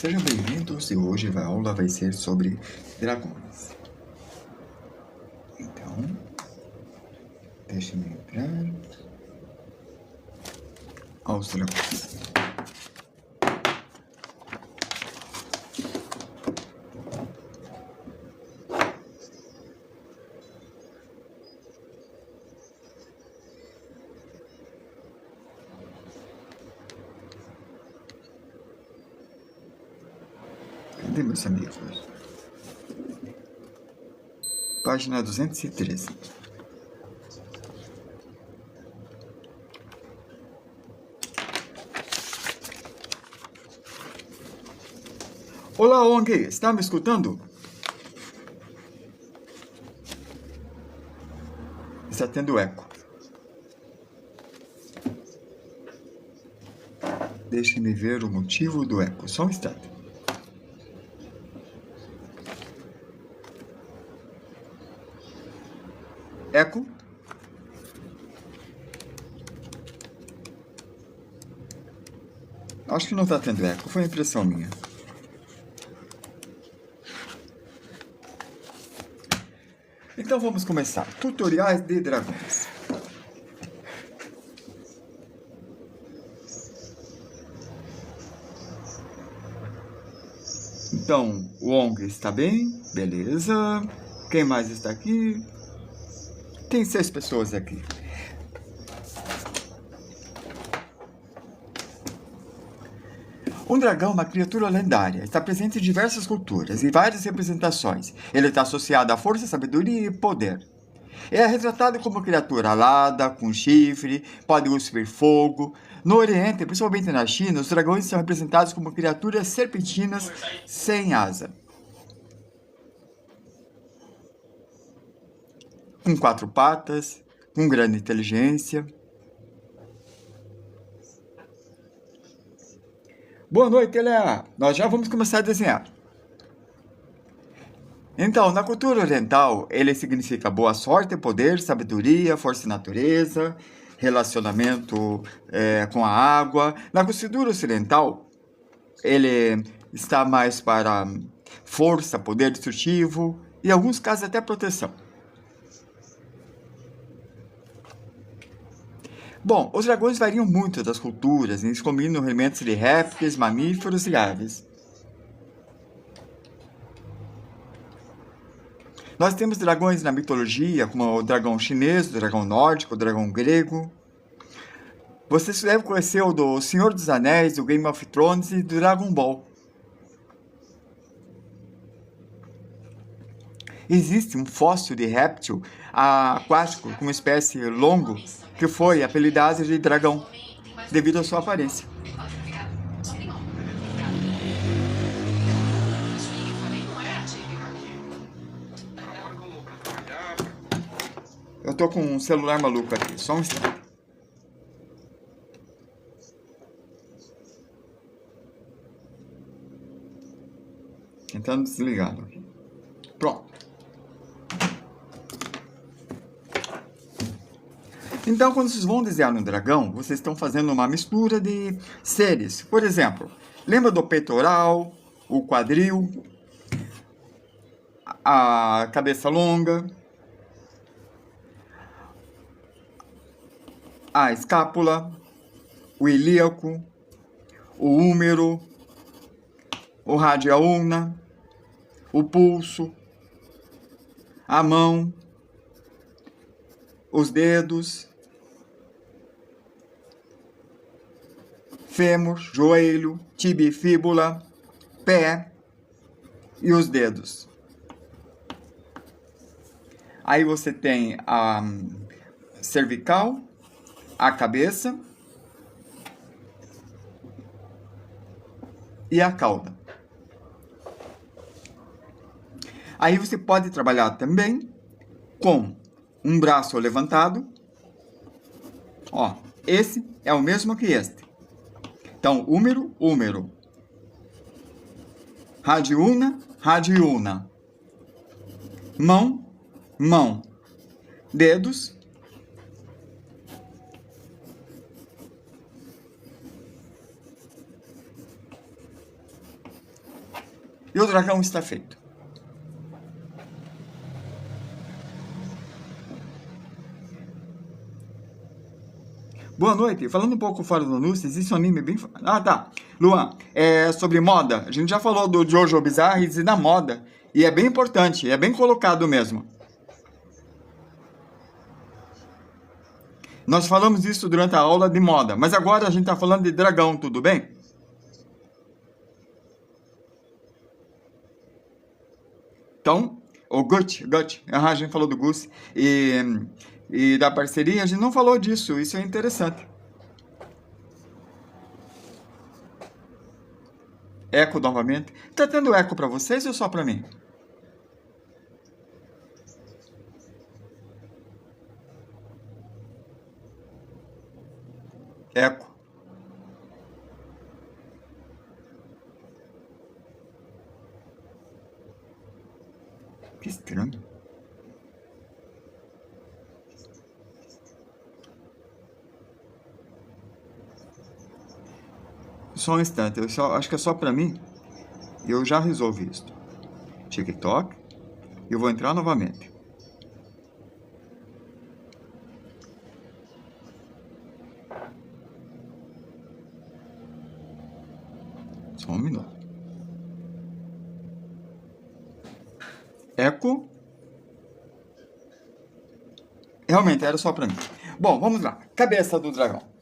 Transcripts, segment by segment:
sejam bem-vindos e hoje a aula vai ser sobre dragões. Então, deixe-me entrar aos dragões. Cadê meus amigos? Página 213. Olá, ONG, está me escutando? Está tendo eco. Deixe-me ver o motivo do eco, só um instante. Eco. Acho que não está tendo eco, foi impressão minha. Então vamos começar. Tutoriais de dragões. Então, o ONG está bem? Beleza. Quem mais está aqui? Tem 6 pessoas aqui. Um dragão é uma criatura lendária. Está presente em diversas culturas e várias representações. Ele está associado à força, sabedoria e poder. É retratado como criatura alada, com chifre, pode cuspir fogo. No Oriente, principalmente na China, os dragões são representados como criaturas serpentinas sem asa, com 4 patas, com grande inteligência. Boa noite, Léa! Nós já vamos começar a desenhar. Então, na cultura oriental, ele significa boa sorte, poder, sabedoria, força da natureza, relacionamento com a água. Na cultura ocidental, ele está mais para força, poder destrutivo e, em alguns casos, até proteção. Bom, os dragões variam muito das culturas, eles combinam elementos de répteis, mamíferos e aves. Nós temos dragões na mitologia, como o dragão chinês, o dragão nórdico, o dragão grego. Vocês devem conhecer o do Senhor dos Anéis, do Game of Thrones e do Dragon Ball. Existe um fóssil de réptil aquático com uma espécie longo que foi apelidado de dragão, devido à sua aparência. Eu tô com um celular maluco aqui, só um instante. Tentando desligado aqui. Pronto. Então, quando vocês vão desenhar um dragão, vocês estão fazendo uma mistura de seres. Por exemplo, lembra do peitoral, o quadril, a cabeça longa, a escápula, o ilíaco, o húmero, o radiaúna, o pulso, a mão, os dedos, fêmur, joelho, tíbia e fíbula, pé e os dedos. Aí você tem a cervical, a cabeça e a cauda. Aí você pode trabalhar também com um braço levantado. Ó, esse é o mesmo que este. Então, húmero, húmero. Radiúna, radiúna. Mão, mão. Dedos. E o dragão está feito. Boa noite. Falando um pouco fora do anúncio, existe um anime bem... Ah, tá. Luan, é sobre moda. A gente já falou do Jojo Bizarre e da moda. E é bem importante, é bem colocado mesmo. Nós falamos isso durante a aula de moda, mas agora a gente está falando de dragão, tudo bem? Então, o Gucci, a gente falou do Gucci e da parceria, a gente não falou disso, isso é interessante. Eco novamente. Tá tendo eco para vocês ou só para mim? Eco. Que estranho. Só um instante, acho que é só para mim. Eu já resolvi isso. TikTok. Eu vou entrar novamente. Só um minuto. Eco. Realmente, era só para mim. Bom, vamos lá. Cabeça do dragão.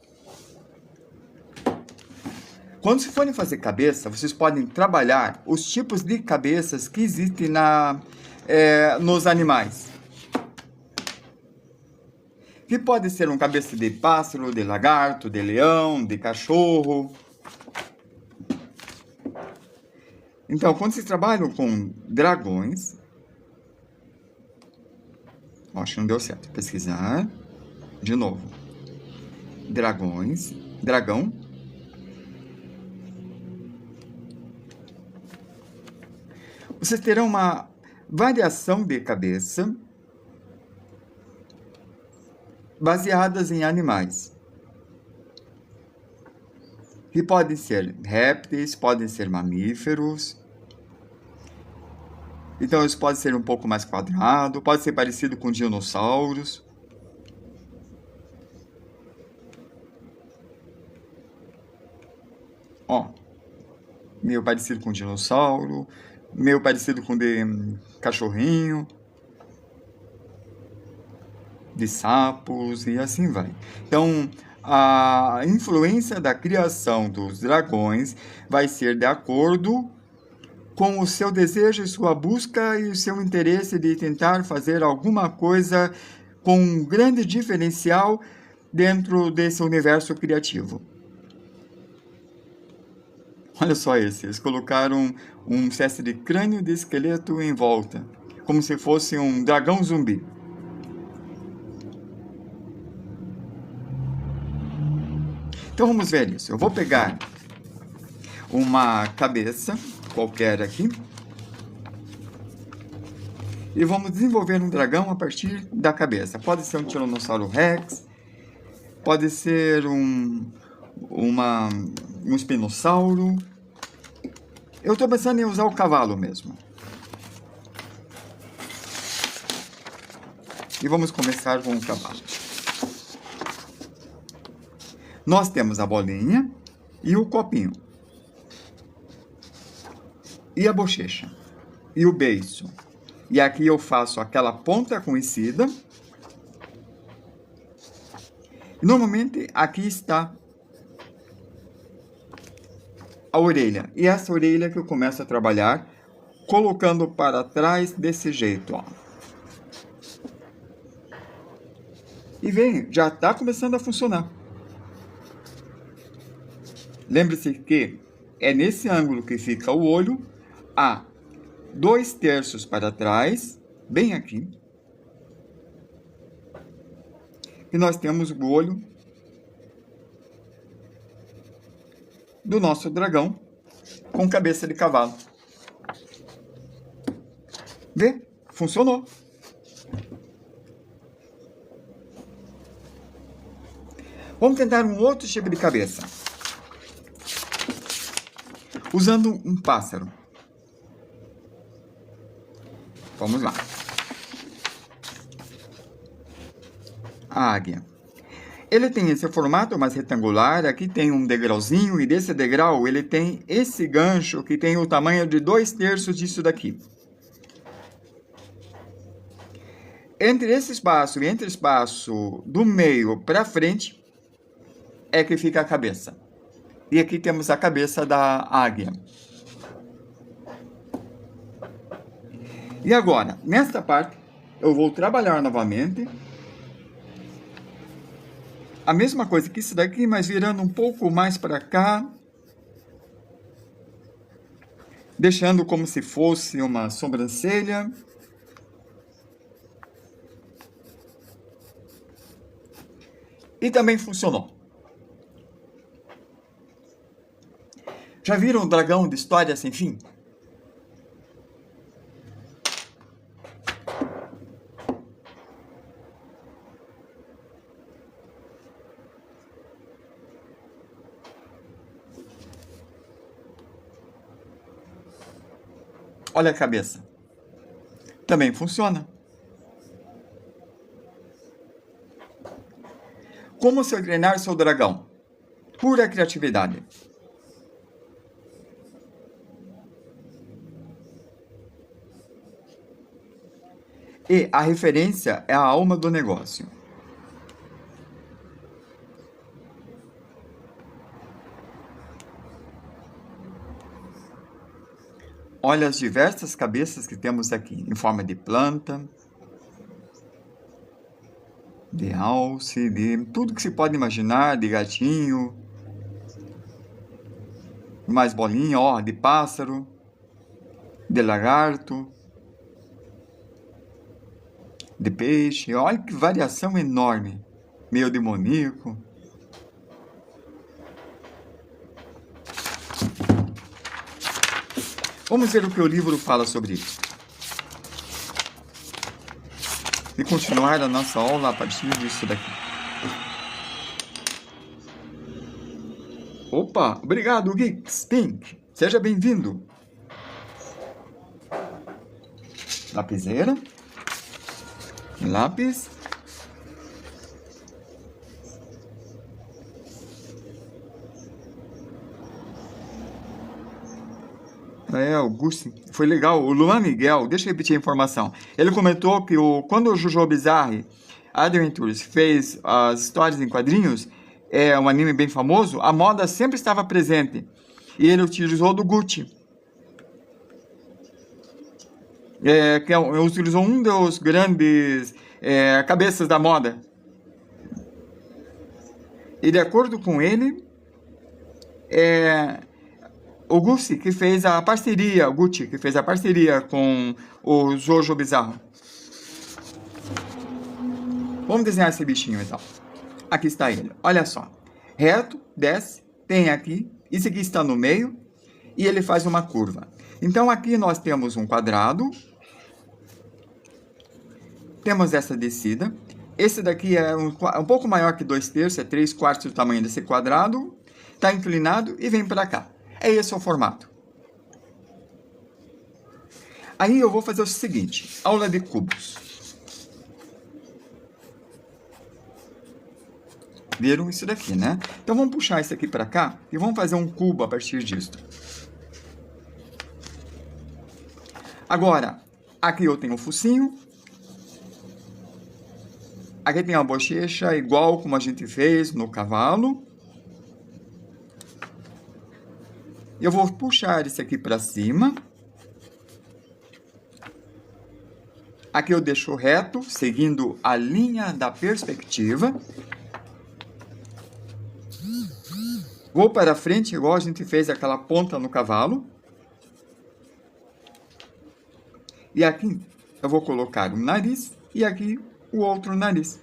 Quando se forem fazer cabeça, vocês podem trabalhar os tipos de cabeças que existem nos animais. Que pode ser uma cabeça de pássaro, de lagarto, de leão, de cachorro. Então, quando vocês trabalham com dragões... Acho que não deu certo. Pesquisar. De novo. Dragões. Dragão. Vocês terão uma variação de cabeça baseadas em animais. Que podem ser répteis, podem ser mamíferos. Então, eles podem ser um pouco mais quadrado, pode ser parecido com dinossauros. Ó, meio parecido com dinossauro, meio parecido com de cachorrinho, de sapos e assim vai. Então, a influência da criação dos dragões vai ser de acordo com o seu desejo, sua busca e o seu interesse de tentar fazer alguma coisa com um grande diferencial dentro desse universo criativo. Olha só esse, eles colocaram um espécie de crânio de esqueleto em volta, como se fosse um dragão zumbi. Então vamos ver isso. Eu vou pegar uma cabeça qualquer aqui e vamos desenvolver um dragão a partir da cabeça. Pode ser um Tiranossauro Rex, pode ser um espinossauro. Eu estou pensando em usar o cavalo mesmo. E vamos começar com o cavalo. Nós temos a bolinha e o copinho. E a bochecha. E o beiço. E aqui eu faço aquela ponta conhecida. Normalmente aqui está a orelha. E essa orelha que eu começo a trabalhar, colocando para trás desse jeito, ó. E vem, já está começando a funcionar. Lembre-se que é nesse ângulo que fica o olho, a 2/3 para trás, bem aqui. E nós temos o olho do nosso dragão com cabeça de cavalo. Vê? Funcionou. Vamos tentar um outro tipo de cabeça. Usando um pássaro. Vamos lá. A águia. Ele tem esse formato mais retangular, aqui tem um degrauzinho, e desse degrau ele tem esse gancho que tem o tamanho de 2/3 disso daqui. Entre esse espaço e entre o espaço do meio para frente é que fica a cabeça. E aqui temos a cabeça da águia. E agora, nesta parte, eu vou trabalhar novamente a mesma coisa que isso daqui, mas virando um pouco mais para cá, deixando como se fosse uma sobrancelha. E também funcionou. Já viram o dragão de História Sem Fim? Olha a cabeça. Também funciona. Como se treinar seu dragão? Pura criatividade. E a referência é a alma do negócio. Olha as diversas cabeças que temos aqui, em forma de planta, de alce, de tudo que se pode imaginar, de gatinho, mais bolinha, ó, de pássaro, de lagarto, de peixe. Olha que variação enorme, meio demoníaco. Vamos ver o que o livro fala sobre isso. E continuar a nossa aula a partir disso daqui. Opa, obrigado, Geeks Pink. Seja bem-vindo. Lapiseira. Lápis. Augusto, foi legal. O Luan Miguel, deixa eu repetir a informação. Ele comentou que quando o Jojo Bizarre Adventures fez as histórias em quadrinhos, é um anime bem famoso, a moda sempre estava presente. E ele utilizou do Gucci. Utilizou um dos grandes cabeças da moda. E de acordo com ele, o Gucci que fez a parceria com o Jojo Bizarro. Vamos desenhar esse bichinho então. Aqui está ele, olha só. Reto, desce, tem aqui, isso aqui está no meio, e ele faz uma curva. Então aqui nós temos um quadrado, temos essa descida, esse daqui é um pouco maior que 2/3, é 3/4 do tamanho desse quadrado, está inclinado e vem para cá. É esse o formato. Aí eu vou fazer o seguinte, aula de cubos. Viram isso daqui, né? Então vamos puxar isso aqui para cá e vamos fazer um cubo a partir disso. Agora, aqui eu tenho o focinho. Aqui tem a bochecha, igual como a gente fez no cavalo. Eu vou puxar esse aqui para cima. Aqui eu deixo reto, seguindo a linha da perspectiva. Vou para frente, igual a gente fez aquela ponta no cavalo. E aqui eu vou colocar um nariz e aqui o outro nariz.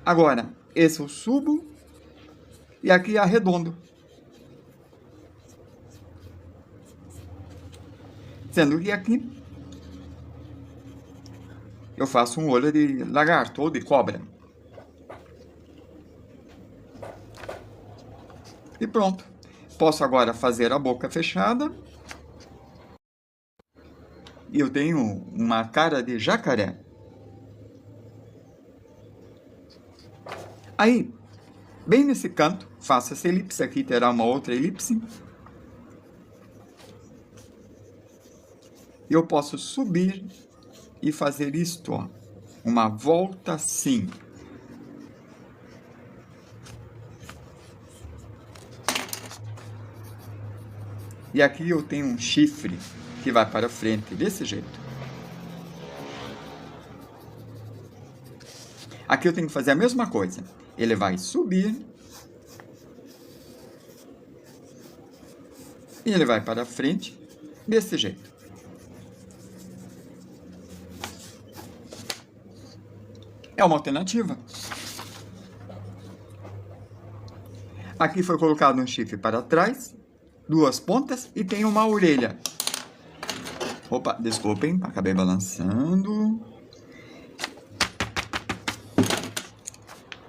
Agora, esse eu subo e aqui arredondo. Sendo que aqui eu faço um olho de lagarto ou de cobra. E pronto. Posso agora fazer a boca fechada. eu tenho uma cara de jacaré. Aí, bem nesse canto, faço essa elipse, aqui terá uma outra elipse. Eu posso subir e fazer isto, ó, uma volta assim. E aqui eu tenho um chifre que vai para frente, desse jeito. Aqui eu tenho que fazer a mesma coisa. Ele vai subir. E ele vai para frente, desse jeito. É uma alternativa. Aqui foi colocado um chifre para trás, duas pontas e tem uma orelha. Opa, desculpem, acabei balançando.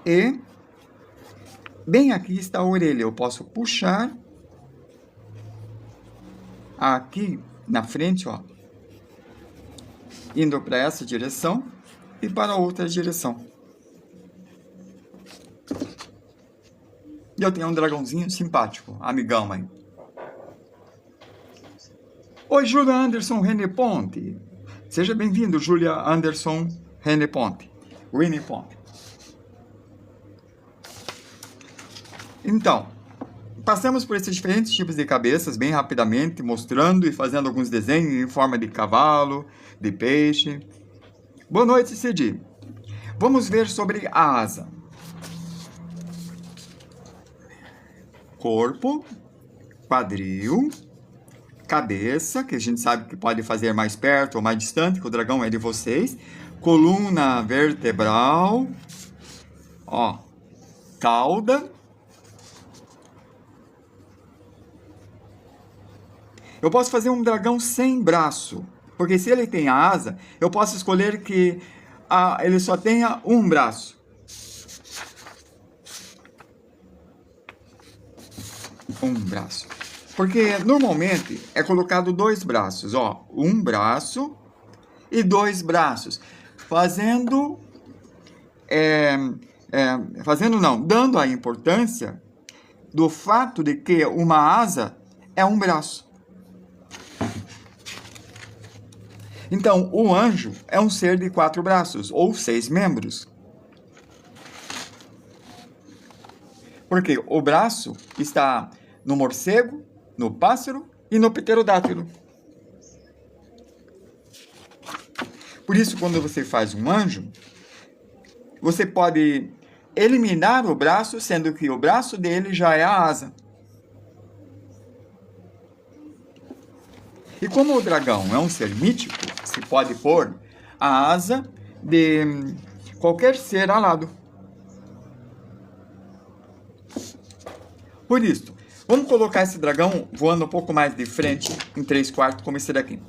E bem aqui está a orelha. Eu posso puxar aqui na frente, ó, indo para essa direção e para outra direção. E eu tenho um dragãozinho simpático, amigão aí. Oi, Júlia Anderson René Ponte. Seja bem-vindo, Júlia Anderson René Ponte. René Ponte. Então, passamos por esses diferentes tipos de cabeças bem rapidamente, mostrando e fazendo alguns desenhos em forma de cavalo, de peixe. Boa noite, Cid. Vamos ver sobre a asa. Corpo, quadril, cabeça, que a gente sabe que pode fazer mais perto ou mais distante, que o dragão é de vocês. Coluna vertebral, ó, cauda. Eu posso fazer um dragão sem braço, porque se ele tem a asa, eu posso escolher que ele só tenha um braço. Um braço. Porque normalmente é colocado dois braços, ó, um braço e dois braços, dando a importância do fato de que uma asa é um braço. Então, o anjo é um ser de 4 braços, ou 6 membros. Porque o braço está no morcego, no pássaro e no pterodátilo. Por isso, quando você faz um anjo, você pode eliminar o braço, sendo que o braço dele já é a asa. E como o dragão é um ser mítico, se pode pôr a asa de qualquer ser alado. Por isso, vamos colocar esse dragão voando um pouco mais de frente, em 3/4, como esse daqui.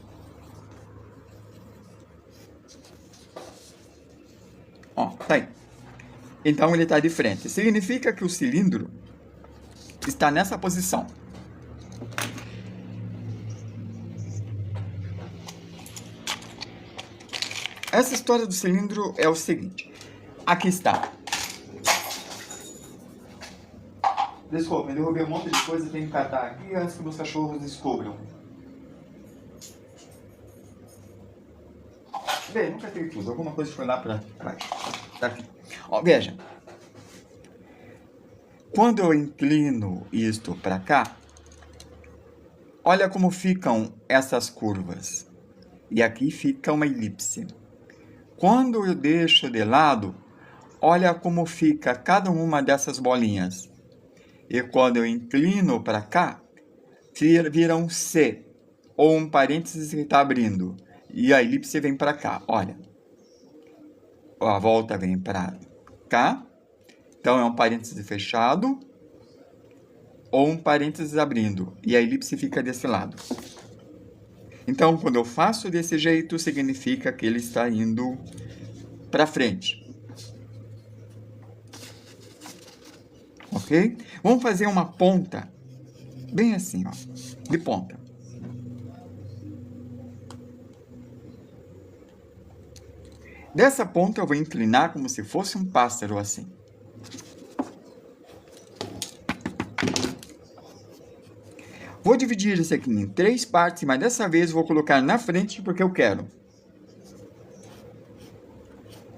Ó, tá aí. Então ele está de frente. Significa que o cilindro está nessa posição. Essa história do cilindro é o seguinte. Aqui está. Desculpa, eu derrubei um monte de coisa, tenho que catar aqui antes que meus cachorros descubram. Bem, nunca tem tudo. Alguma coisa foi lá para trás. Tá aqui. Ó, veja. Quando eu inclino isto para cá, olha como ficam essas curvas. E aqui fica uma elipse. Quando eu deixo de lado, olha como fica cada uma dessas bolinhas. E quando eu inclino para cá, vira um C, ou um parênteses que está abrindo. E a elipse vem para cá, olha. A volta vem para cá. Então, é um parênteses fechado, ou um parênteses abrindo. E a elipse fica desse lado. Então, quando eu faço desse jeito, significa que ele está indo para frente. Ok? Vamos fazer uma ponta, bem assim, ó, de ponta. Dessa ponta eu vou inclinar como se fosse um pássaro assim. Vou dividir isso aqui em 3 partes, mas dessa vez eu vou colocar na frente porque eu quero.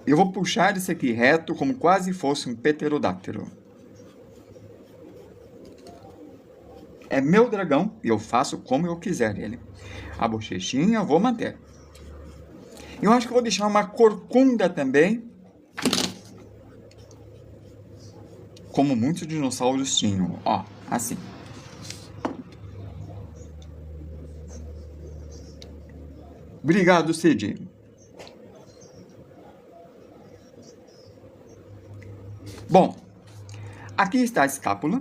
Eu vou puxar isso aqui reto como quase fosse um pterodáctilo. É meu dragão e eu faço como eu quiser ele. A bochechinha eu vou manter. Eu acho que eu vou deixar uma corcunda também. Como muitos dinossauros tinham. Ó, assim. Obrigado, Cid. Bom, aqui está a escápula.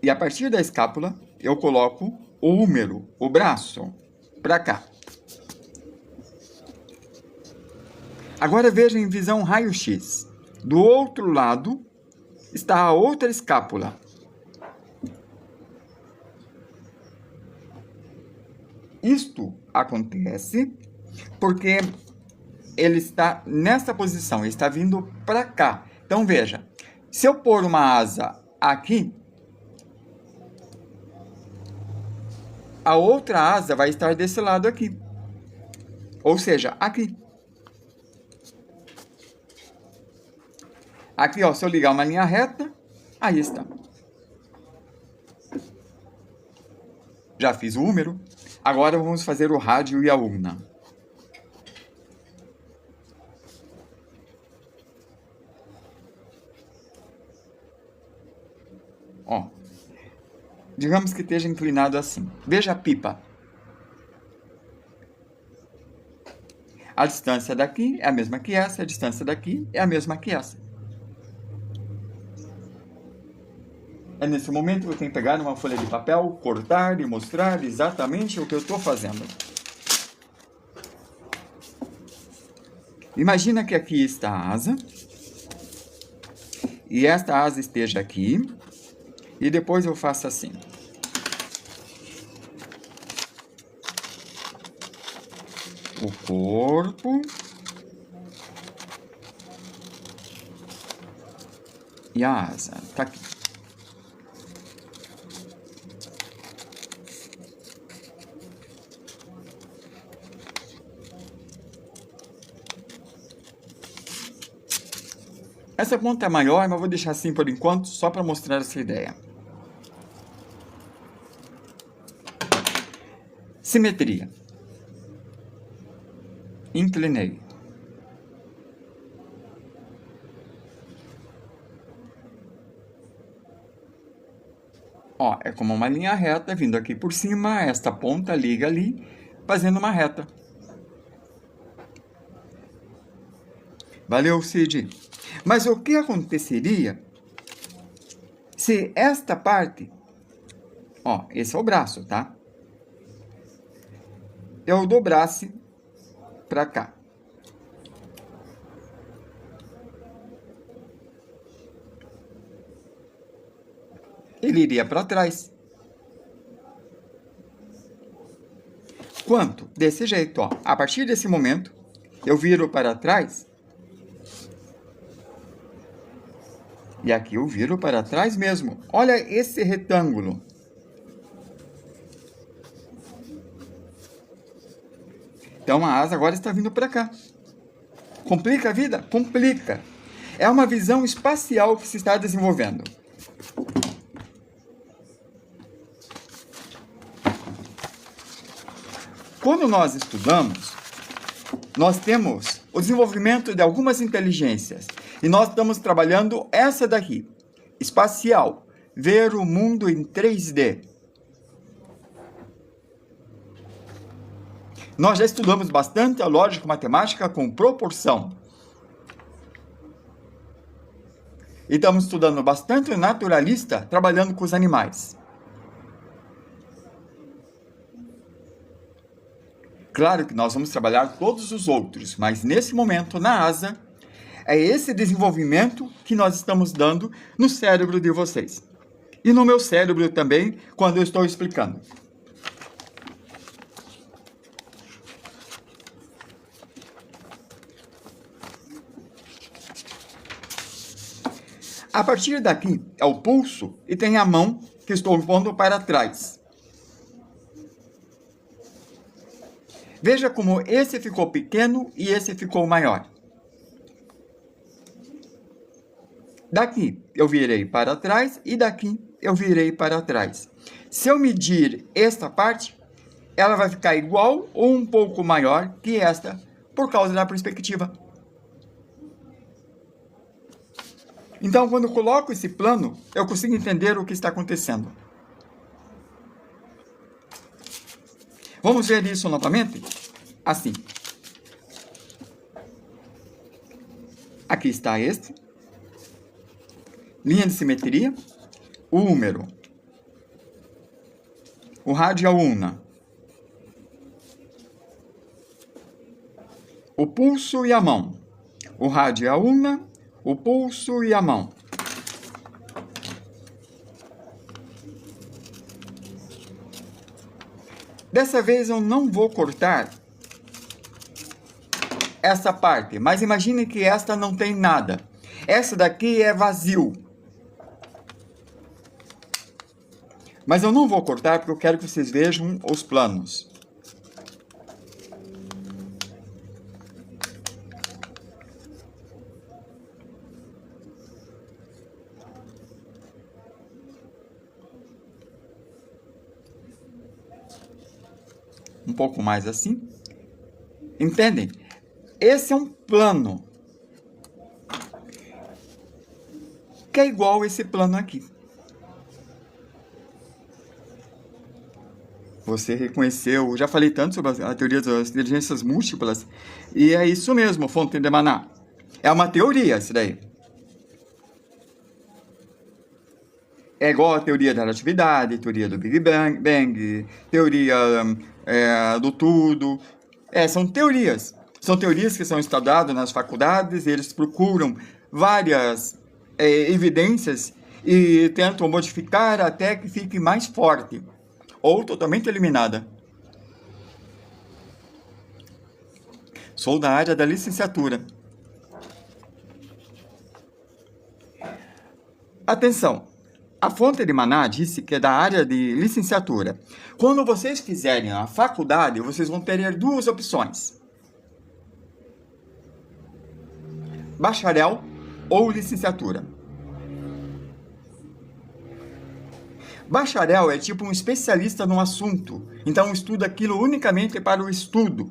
E a partir da escápula, eu coloco o húmero, o braço, para cá. Agora veja em visão raio-x. Do outro lado está a outra escápula. Isto acontece porque ele está nessa posição, ele está vindo para cá. Então veja, se eu pôr uma asa aqui, a outra asa vai estar desse lado aqui. Ou seja, aqui. Aqui, ó, se eu ligar uma linha reta, aí está. Já fiz o húmero. Agora vamos fazer o rádio e a ulna. Ó. Digamos que esteja inclinado assim. Veja a pipa. A distância daqui é a mesma que essa, a distância daqui é a mesma que essa. É nesse momento que eu tenho que pegar uma folha de papel, cortar e mostrar exatamente o que eu estou fazendo. Imagina que aqui está a asa. E esta asa esteja aqui. E depois eu faço assim. O corpo. E a asa. Tá aqui. Essa ponta é maior, mas eu vou deixar assim por enquanto, só para mostrar essa ideia. Simetria. Inclinei. Ó, é como uma linha reta vindo aqui por cima, esta ponta liga ali, fazendo uma reta. Valeu, Cid. Mas o que aconteceria se esta parte... Ó, esse é o braço, tá? Eu dobrasse para cá. Ele iria para trás. Quanto? Desse jeito, ó. A partir desse momento, eu viro para trás. E aqui eu viro para trás mesmo. Olha esse retângulo. Então a asa agora está vindo para cá. Complica a vida? Complica. É uma visão espacial que se está desenvolvendo. Quando nós estudamos, nós temos o desenvolvimento de algumas inteligências. E nós estamos trabalhando essa daqui, espacial, ver o mundo em 3D. Nós já estudamos bastante a lógica matemática com proporção. E estamos estudando bastante o naturalista trabalhando com os animais. Claro que nós vamos trabalhar todos os outros, mas nesse momento, na asa, é esse desenvolvimento que nós estamos dando no cérebro de vocês. E no meu cérebro também, quando eu estou explicando. A partir daqui é o pulso e tem a mão que estou pondo para trás. Veja como esse ficou pequeno e esse ficou maior. Daqui eu virei para trás e daqui eu virei para trás. Se eu medir esta parte, ela vai ficar igual ou um pouco maior que esta, por causa da perspectiva. Então, quando eu coloco esse plano, eu consigo entender o que está acontecendo. Vamos ver isso novamente? Assim. Aqui está este. Linha de simetria. O húmero. O rádio e a ulna. O pulso e a mão. O rádio e a ulna. O pulso e a mão. Dessa vez eu não vou cortar essa parte, mas imagine que esta não tem nada. Essa daqui é vazio. Mas eu não vou cortar porque eu quero que vocês vejam os planos. Um pouco mais assim. Entendem? Esse é um plano que é igual a esse plano aqui. Você reconheceu, já falei tanto sobre a teoria das inteligências múltiplas, e é isso mesmo, Fontaine de Maná. É uma teoria isso daí. É igual a teoria da relatividade, teoria do Big Bang, teoria do tudo. São teorias. São teorias que são estudadas nas faculdades, eles procuram várias evidências e tentam modificar até que fique mais forte ou totalmente eliminada. Sou da área da licenciatura. Atenção! A Fontaine de Maná disse que é da área de licenciatura. Quando vocês fizerem a faculdade, vocês vão ter duas opções: bacharel ou licenciatura. Bacharel é tipo um especialista no assunto, então estuda aquilo unicamente para o estudo.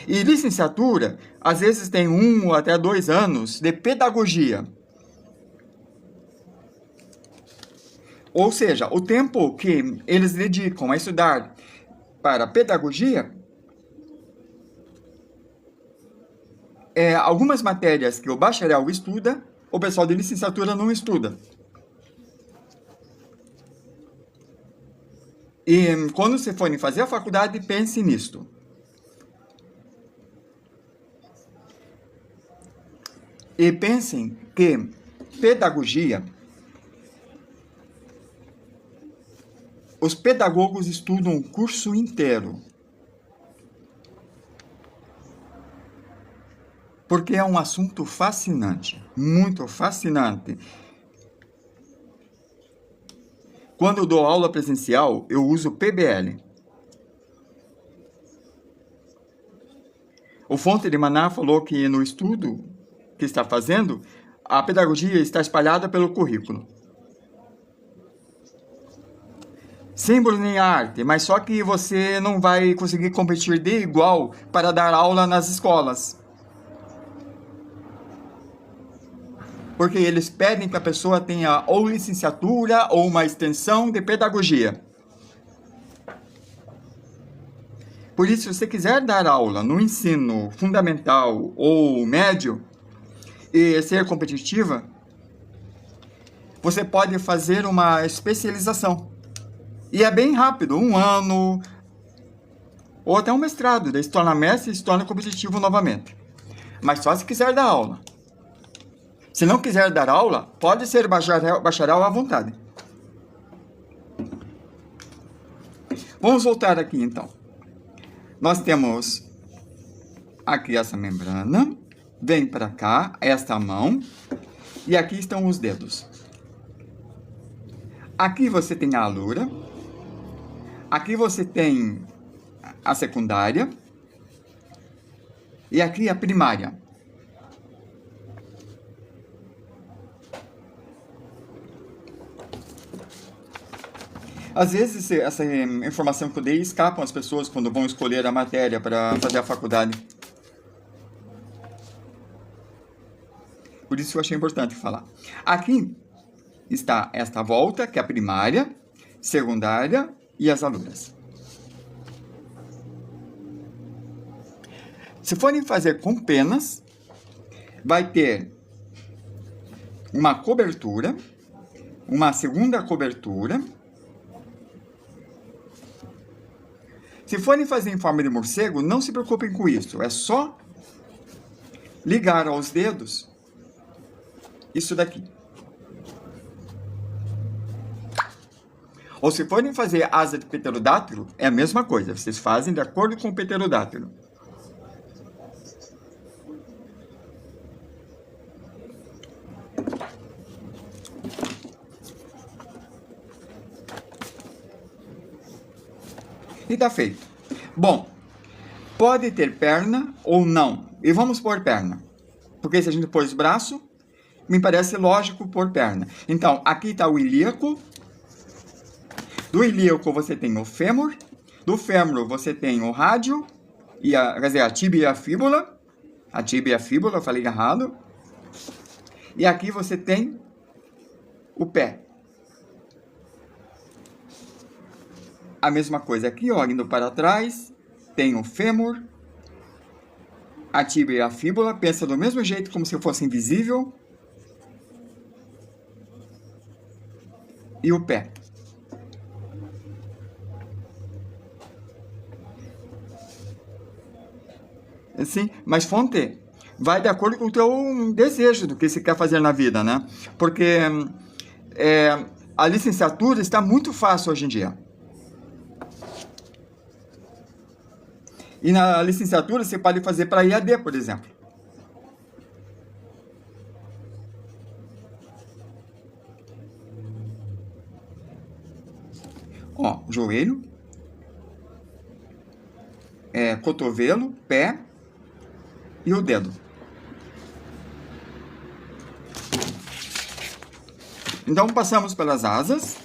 E licenciatura, às vezes tem 1 ou até 2 anos de pedagogia. Ou seja, o tempo que eles dedicam a estudar para pedagogia, algumas matérias que o bacharel estuda, o pessoal de licenciatura não estuda. E quando você for fazer a faculdade, pense nisto. E pensem que pedagogia, os pedagogos estudam um curso inteiro. Porque é um assunto fascinante, muito fascinante. Quando eu dou aula presencial, eu uso PBL. O Fontaine de Maná falou que no estudo que está fazendo, a pedagogia está espalhada pelo currículo. Símbolo em arte, mas só que você não vai conseguir competir de igual para dar aula nas escolas. Porque eles pedem que a pessoa tenha ou licenciatura ou uma extensão de pedagogia. Por isso, se você quiser dar aula no ensino fundamental ou médio e ser competitiva, você pode fazer uma especialização. E é bem rápido, 1 ano, ou até um mestrado, daí se torna mestre e se torna competitivo novamente. Mas só se quiser dar aula. Se não quiser dar aula, pode ser bacharel à vontade. Vamos voltar aqui então. Nós temos aqui essa membrana, vem para cá, esta mão, E aqui estão os dedos. Aqui você tem a alura. Aqui você tem a secundária. E aqui a primária. Às vezes, essa informação que eu dei escapa às pessoas quando vão escolher a matéria para fazer a faculdade. Por isso eu achei importante falar. Aqui está esta volta, que é a primária, secundária e as alunas. Se forem fazer com penas, vai ter uma cobertura, uma segunda cobertura. Se forem fazer em forma de morcego, não se preocupem com isso. É só ligar aos dedos isso daqui. Ou se forem fazer asa de pterodátilo, é a mesma coisa. Vocês fazem de acordo com o pterodátilo. E tá feito. Bom, pode ter perna ou não. E vamos pôr perna. Porque se a gente pôs braço, me parece lógico pôr perna. Então, aqui está o ilíaco. Do ilíaco você tem o fêmur. Do fêmur você tem o rádio. Quer dizer, a tíbia e a fíbula. A tíbia e a fíbula, eu falei errado. E aqui você tem o pé. A mesma coisa aqui, ó, indo para trás, tem o fêmur, a tíbia e a fíbula, pensa do mesmo jeito, como se fosse invisível, e o pé. Assim, mas fonte vai de acordo com o teu desejo do que você quer fazer na vida, né? Porque a licenciatura está muito fácil hoje em dia. E na licenciatura você pode fazer para IAD, por exemplo. Ó, joelho, cotovelo, pé e o dedo. Então passamos pelas asas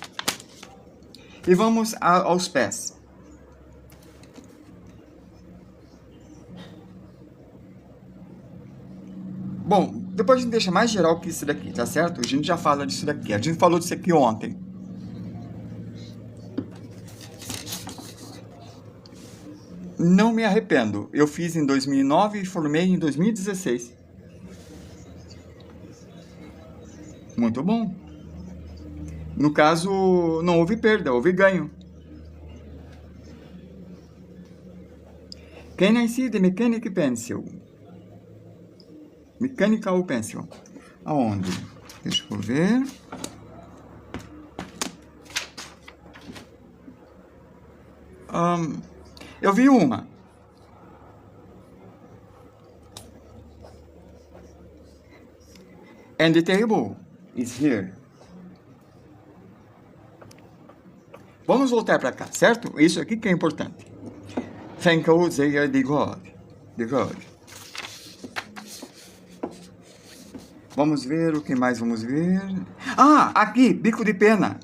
e vamos aos pés. Bom, depois a gente deixa mais geral que isso daqui, tá certo? A gente já fala disso daqui. A gente falou disso aqui ontem. Não me arrependo. Eu fiz em 2009 e formei em 2016. Muito bom. No caso, não houve perda, houve ganho. Can I see the mechanic pencil? Mechanical pencil. Aonde? Deixa eu ver. Eu vi uma. And the table is here. Vamos voltar para cá, certo? Isso aqui que é importante. Thank you, they are the God. The God. Vamos ver o que mais vamos ver. Ah, aqui, bico de pena.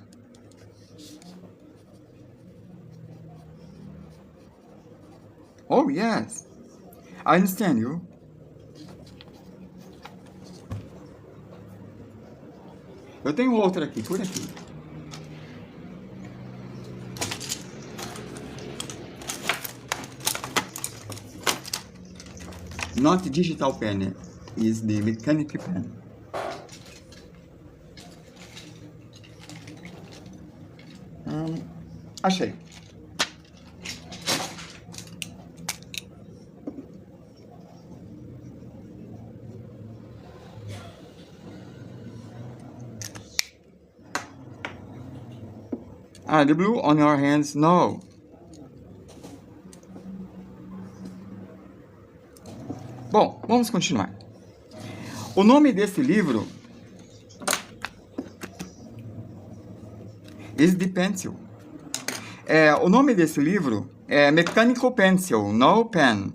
Oh, yes. I understand you. Eu tenho outra aqui, por aqui. Not digital pen, is the mechanic pen. Achei. Ah, the blue on your hands, no. Bom, vamos continuar. O nome desse livro is the pencil. O nome desse livro é Mechanical Pencil, no pen.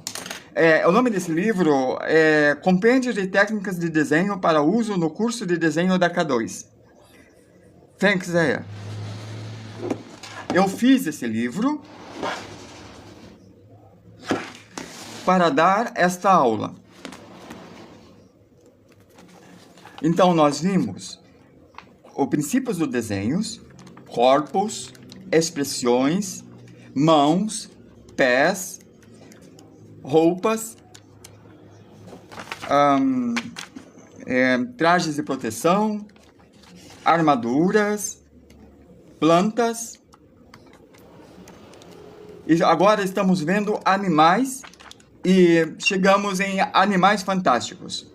O nome desse livro é Compêndio de Técnicas de Desenho para Uso no Curso de Desenho da K2. Thanks, Zéia. Eu fiz esse livro para dar esta aula. Então, nós vimos os princípios dos desenhos, corpos, expressões, mãos, pés, roupas, trajes de proteção, armaduras, plantas. E agora estamos vendo animais e chegamos em animais fantásticos.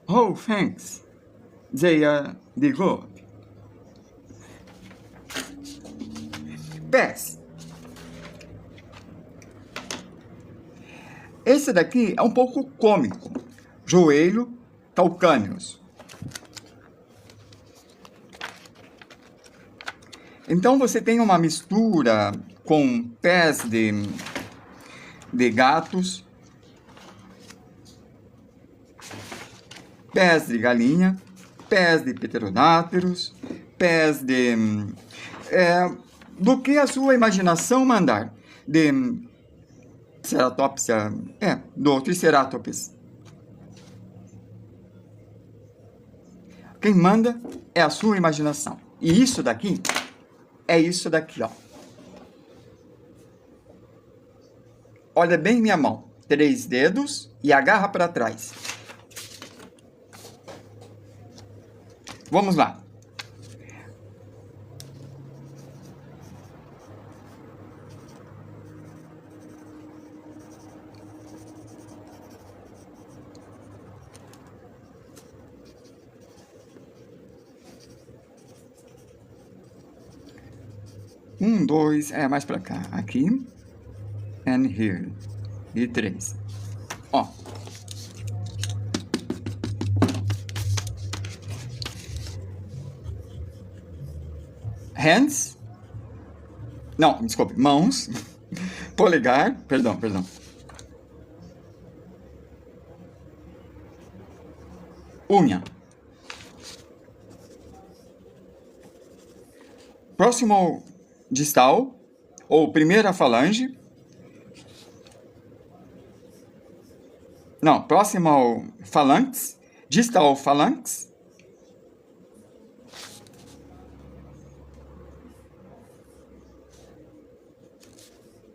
Oh, thanks. They are the good. Pés. Esse daqui é um pouco cômico. Joelho, calcâneos. Então você tem uma mistura com pés de gatos, pés de galinha, pés de pterodáteros, pés de... do que a sua imaginação mandar. De Ceratopsia, do Triceratops. Quem manda é a sua imaginação. E isso daqui é isso daqui, ó. Olha bem minha mão. 3 dedos e agarra para trás. Vamos lá. Um, dois, mais pra cá. Aqui. And here. E 3. Ó. Hands. Não, desculpe. Mãos. Polegar. Perdão. Unha. Próximo distal, ou primeira falange. Não, próximo ao falanx. Distal falanx.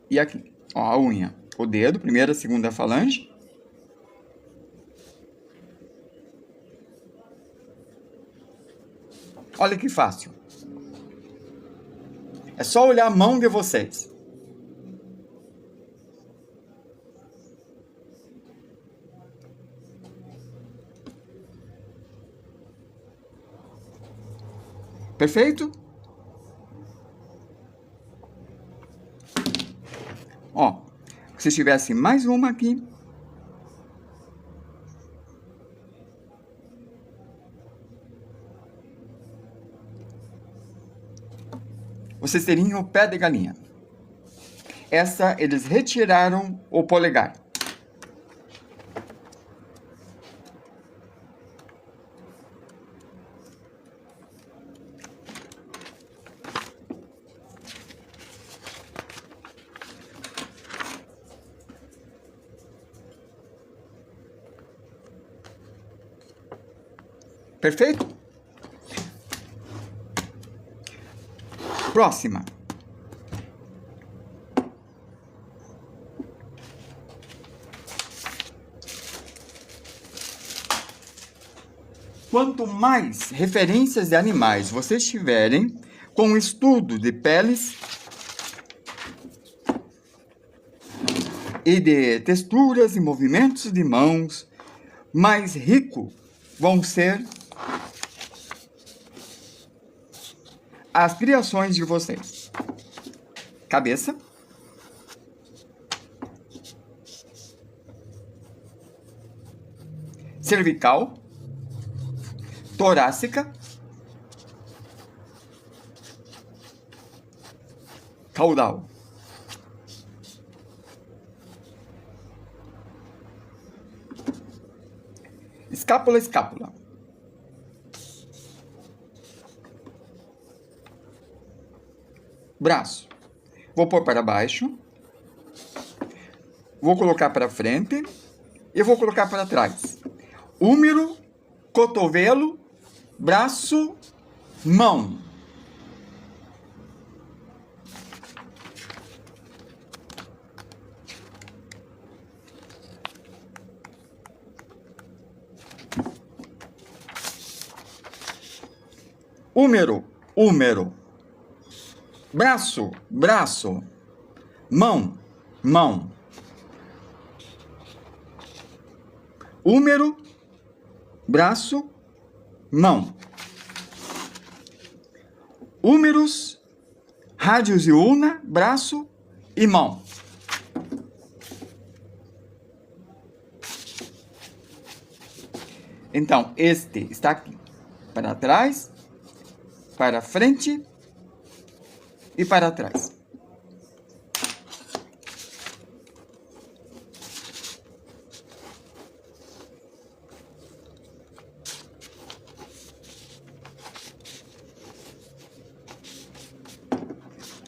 E aqui, ó, a unha. O dedo, primeira, segunda falange. Olha que fácil. É só olhar a mão de vocês. Perfeito? Ó, se tivesse mais uma aqui. Vocês teriam o pé de galinha. Essa, eles retiraram o polegar. Perfeito? Próxima. Quanto mais referências de animais vocês tiverem com o estudo de peles e de texturas e movimentos de mãos, mais rico vão ser as criações de vocês. Cabeça. Cervical. torácica, caudal. Escápula, escápula. Braço. Vou pôr para baixo. Vou colocar para frente. E vou colocar para trás. Húmero, cotovelo, braço, mão. Húmero, húmero. Braço, braço. Mão, mão. Húmero, braço, mão. Húmeros, rádios e ulna, braço e mão. Então, este está aqui. Para trás, para frente e para trás.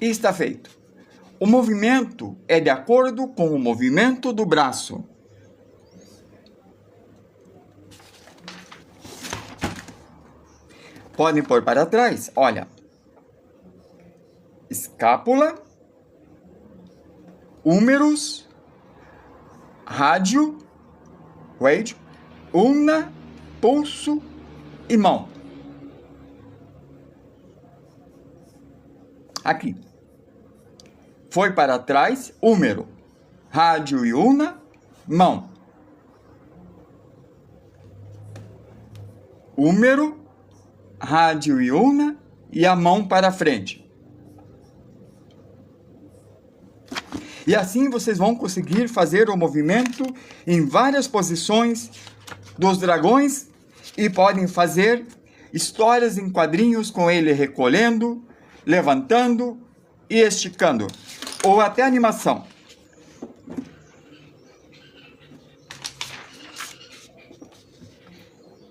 E está feito. O movimento é de acordo com o movimento do braço. Podem pôr para trás, olha. Escápula, húmeros, rádio, ulna, pulso e mão. Aqui. Foi para trás, húmero, rádio e ulna, mão. Húmero, rádio e ulna e a mão para frente. E assim vocês vão conseguir fazer o movimento em várias posições dos dragões e podem fazer histórias em quadrinhos com ele recolhendo, levantando e esticando, ou até animação.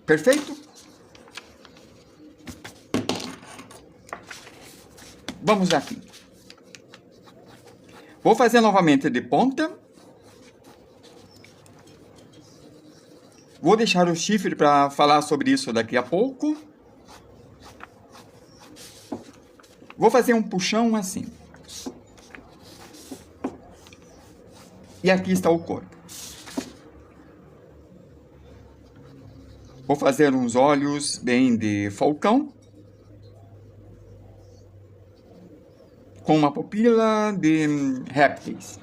Perfeito? Vamos aqui. Vou fazer novamente de ponta. Vou deixar o chifre para falar sobre isso daqui a pouco. Vou fazer um puxão assim. E aqui está o corpo. Vou fazer uns olhos bem de falcão. Com uma pupila de répteis.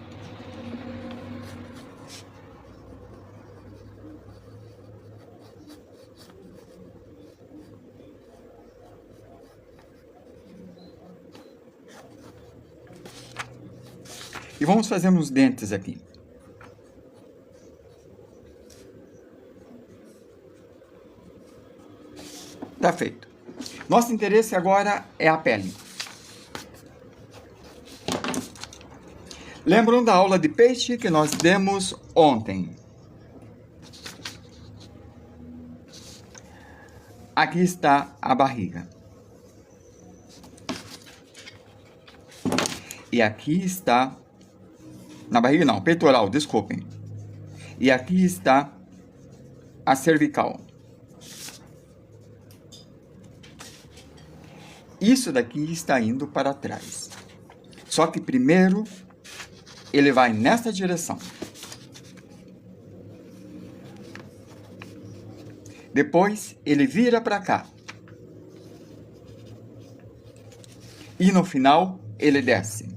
E vamos fazer uns dentes aqui. Tá feito. Nosso interesse agora é a pele. Lembram da aula de peixe que nós demos ontem? Aqui está a barriga. E aqui está... Na barriga não, peitoral, desculpem. E aqui está a cervical. Isso daqui está indo para trás. Só que primeiro ele vai nessa direção. Depois ele vira para cá. E no final ele desce.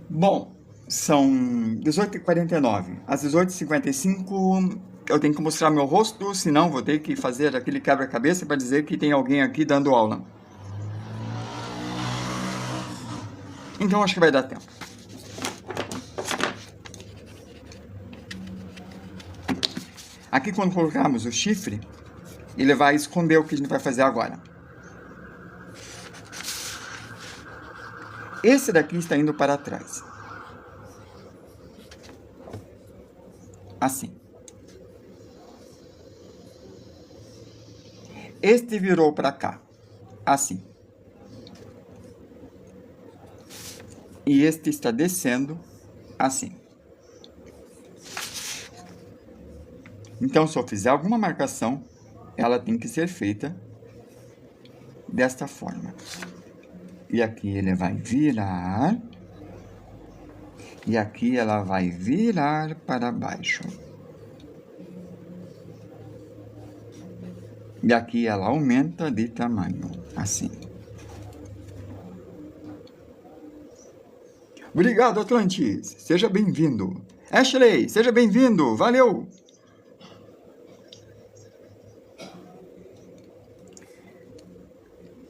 Bom, são 18h49. Às 18h55 eu tenho que mostrar meu rosto, senão vou ter que fazer aquele quebra-cabeça para dizer que tem alguém aqui dando aula. Então acho que vai dar tempo. Aqui, quando colocarmos o chifre, ele vai esconder o que a gente vai fazer agora. Esse daqui está indo para trás. Assim. Este virou para cá. Assim. E este está descendo assim. Então, se eu fizer alguma marcação, ela tem que ser feita desta forma. E aqui ele vai virar. E aqui ela vai virar para baixo. E aqui ela aumenta de tamanho, assim. Obrigado, Atlantis. Seja bem-vindo. Ashley, seja bem-vindo. Valeu.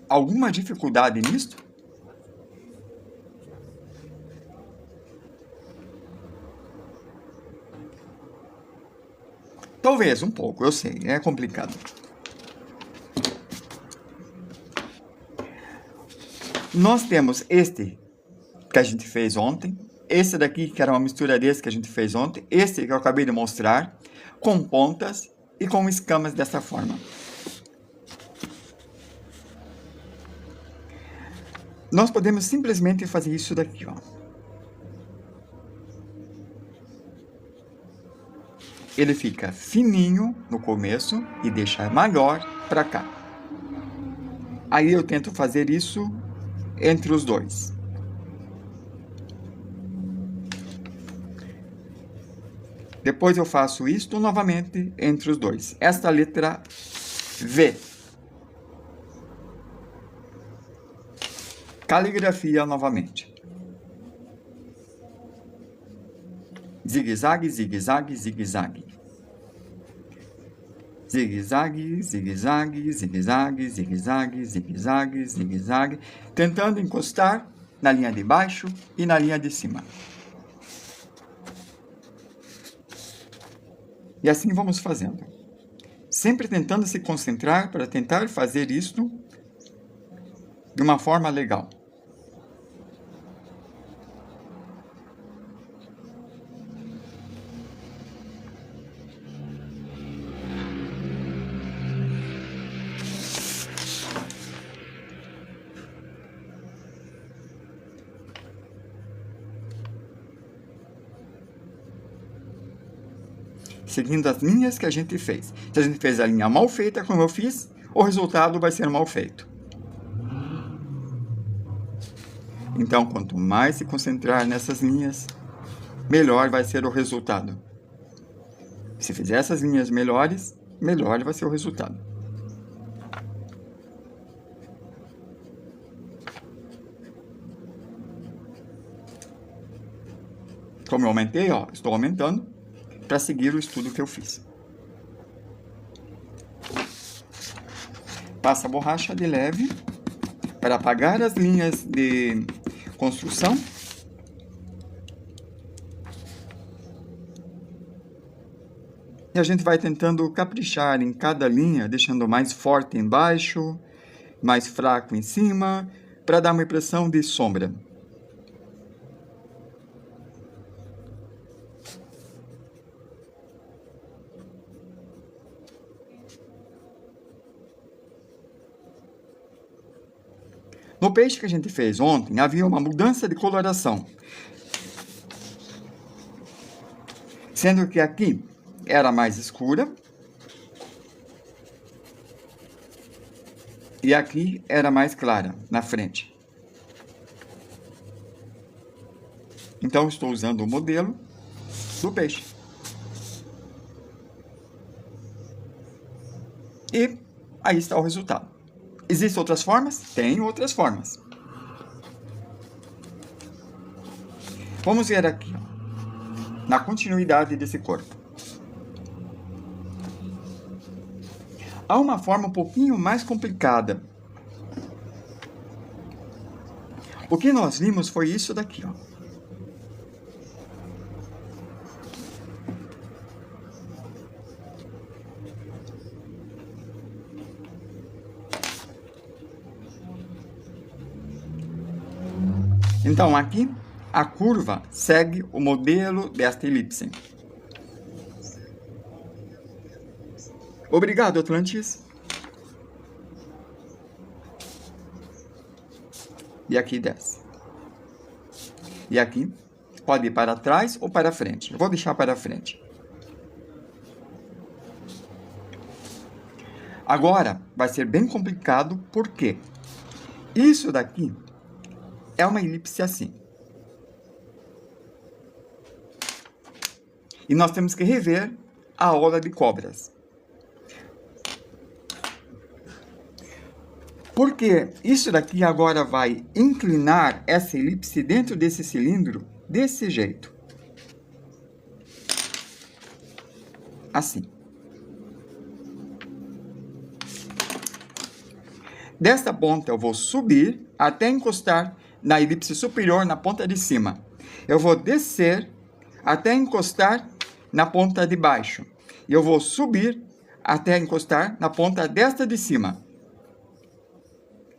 Alguma dificuldade nisto? Talvez um pouco, eu sei, é complicado. Nós temos este que a gente fez ontem, esse daqui que era uma mistura desse que a gente fez ontem, esse que eu acabei de mostrar, com pontas e com escamas dessa forma. Nós podemos simplesmente fazer isso daqui, ó. Ele fica fininho no começo e deixa maior para cá. Aí eu tento fazer isso entre os dois. Depois eu faço isto novamente entre os dois. Esta letra V. Caligrafia novamente. Zigue-zague, zigue-zague, zigue-zague. Zigue-zague, zigue-zague, zigue-zague, zigue-zague, zigue-zague, zigue-zague. Tentando encostar na linha de baixo e na linha de cima. E assim vamos fazendo. Sempre tentando se concentrar para tentar fazer isto de uma forma legal. Seguindo as linhas que a gente fez. Se a gente fez a linha mal feita, como eu fiz, o resultado vai ser mal feito. Então, quanto mais se concentrar nessas linhas, melhor vai ser o resultado. Se fizer essas linhas melhores, melhor vai ser o resultado. Como eu aumentei, ó, estou aumentando para seguir o estudo que eu fiz. Passa a borracha de leve para apagar as linhas de construção. E a gente vai tentando caprichar em cada linha, deixando mais forte embaixo, mais fraco em cima, para dar uma impressão de sombra. No peixe que a gente fez ontem, havia uma mudança de coloração. Sendo que aqui era mais escura. E aqui era mais clara, na frente. Então, estou usando o modelo do peixe. E aí está o resultado. Existem outras formas? Tem outras formas. Vamos ver aqui, ó, na continuidade desse corpo. Há uma forma um pouquinho mais complicada. O que nós vimos foi isso daqui, ó. Então, aqui, a curva segue o modelo desta elipse. Obrigado, Atlantis. E aqui desce. E aqui pode ir para trás ou para frente. Eu vou deixar para frente. Agora vai ser bem complicado porque isso daqui é uma elipse assim. E nós temos que rever a aula de cobras. Porque isso daqui agora vai inclinar essa elipse dentro desse cilindro desse jeito. Assim. Desta ponta eu vou subir até encostar na elipse superior na ponta de cima. Eu vou descer até encostar na ponta de baixo. E eu vou subir até encostar na ponta desta de cima.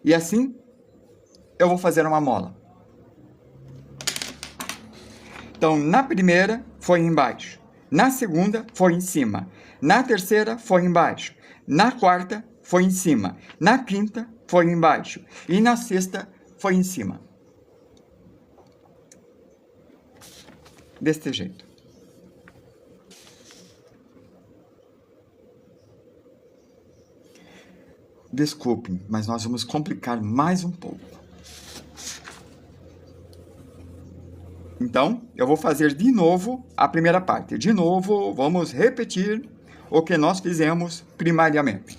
E assim, eu vou fazer uma mola. Então, na primeira, foi embaixo. Na segunda, foi em cima. Na terceira, foi embaixo. Na quarta, foi em cima. Na quinta, foi embaixo. E na sexta, foi em cima. Deste jeito. Desculpem, mas nós vamos complicar mais um pouco. Então, eu vou fazer de novo a primeira parte. De novo, vamos repetir o que nós fizemos primariamente.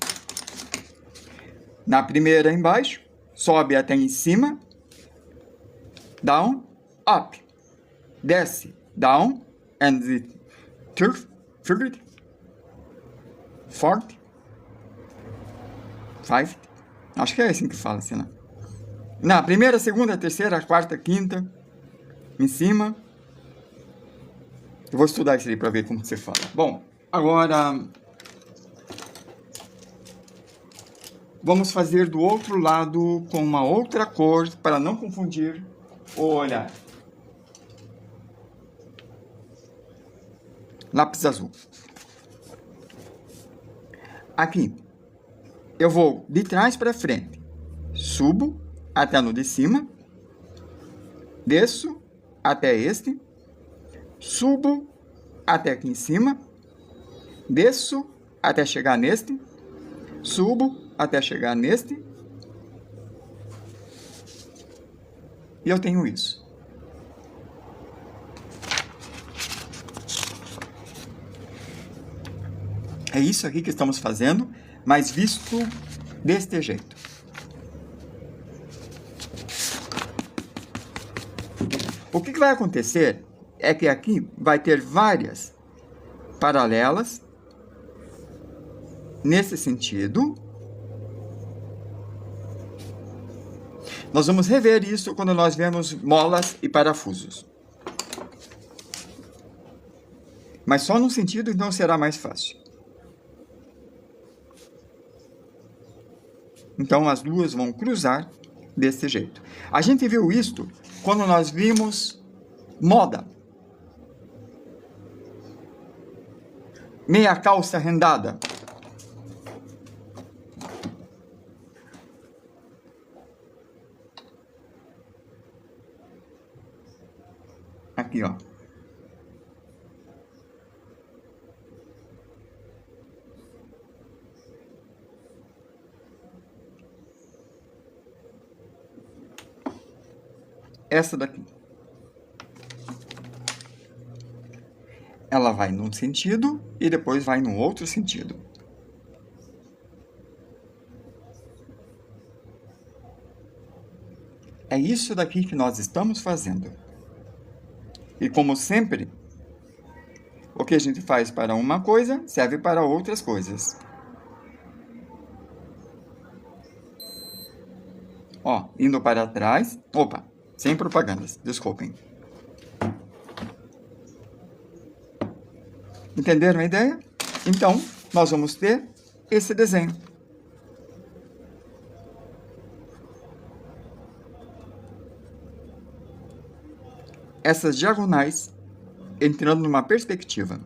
Na primeira, embaixo, sobe até em cima, down, up, desce, down, and the third, fourth, fifth, acho que é assim que fala, assim, né? Na primeira, segunda, terceira, quarta, quinta, em cima. Eu vou estudar isso aí para ver como você fala. Bom, agora vamos fazer do outro lado com uma outra cor para não confundir o olhar. Lápis azul. Aqui, eu vou de trás para frente. Subo até no de cima. Desço até este. Subo até aqui em cima. Desço até chegar neste. Subo até chegar neste. E eu tenho isso. É isso aqui que estamos fazendo, mas visto deste jeito. O que vai acontecer é que aqui vai ter várias paralelas nesse sentido. Nós vamos rever isso quando nós vemos molas e parafusos. Mas só num sentido, então será mais fácil. Então, as duas vão cruzar desse jeito. A gente viu isto quando nós vimos moda. Meia calça rendada. Aqui, ó. Essa daqui. Ela vai num sentido e depois vai num outro sentido. É isso daqui que nós estamos fazendo. E como sempre, o que a gente faz para uma coisa serve para outras coisas. Ó, indo para trás. Opa! Sem propagandas, desculpem. Entenderam a ideia? Então, nós vamos ter esse desenho. essas diagonais entrando numa perspectiva.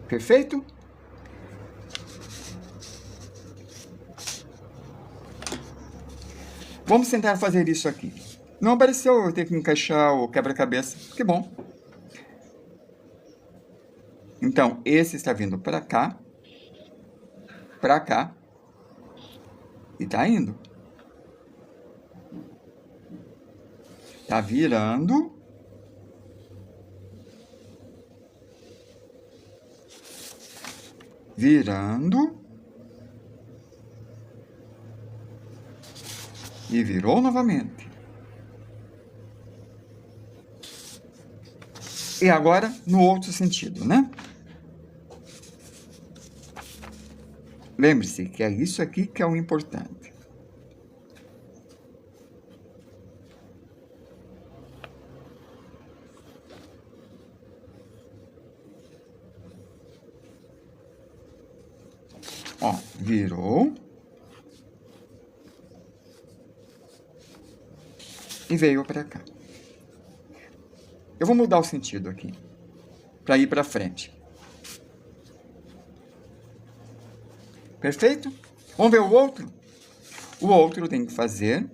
Perfeito? Vamos tentar fazer isso aqui. Não apareceu eu ter que encaixar o quebra-cabeça. Que bom. Então, esse está vindo para cá, e está indo. Está virando. Virando. E virou novamente. E agora, no outro sentido, né? Lembre-se que é isso aqui que é o importante. Ó, virou. E veio para cá. Eu vou mudar o sentido aqui, para ir para frente. Perfeito? Vamos ver o outro? O outro tem que fazer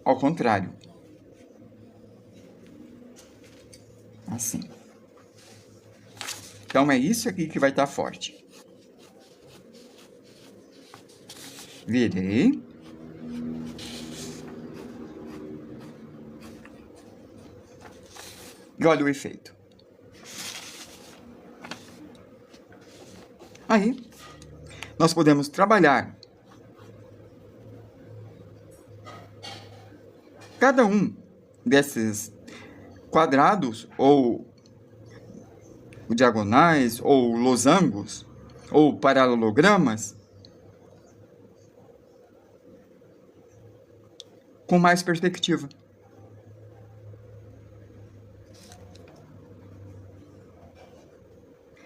ao contrário. Assim. Então, é isso aqui que vai estar forte. Virei. E olha o efeito. Aí, nós podemos trabalhar cada um desses quadrados, ou diagonais, ou losangos, ou paralelogramas, com mais perspectiva.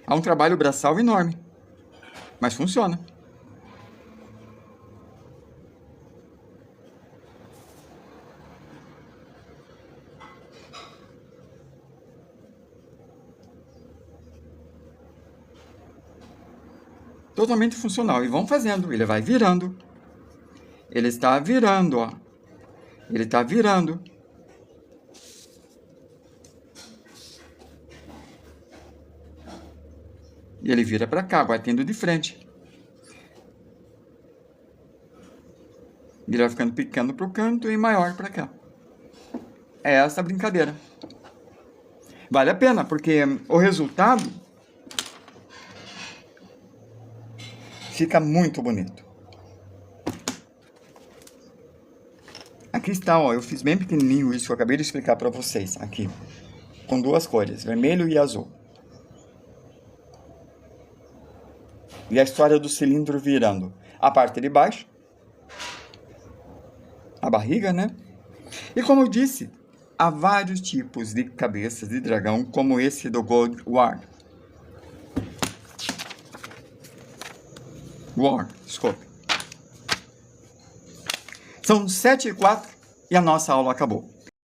Há um trabalho braçal enorme, mas funciona. Totalmente funcional. E vão fazendo. Ele vai virando. Ele está virando, ó. Ele está virando. E ele vira para cá, batendo de frente. Ele vai ficando pequeno para o canto e maior para cá. É essa a brincadeira. Vale a pena, porque o resultado fica muito bonito. Aqui está, ó, eu fiz bem pequenininho isso que eu acabei de explicar para vocês, aqui. Com duas cores, vermelho e azul. E a história do cilindro virando a parte de baixo, a barriga, né? E como eu disse, há vários tipos de cabeças de dragão, como esse do Gold War. Desculpe. São 7h04 e a nossa aula acabou.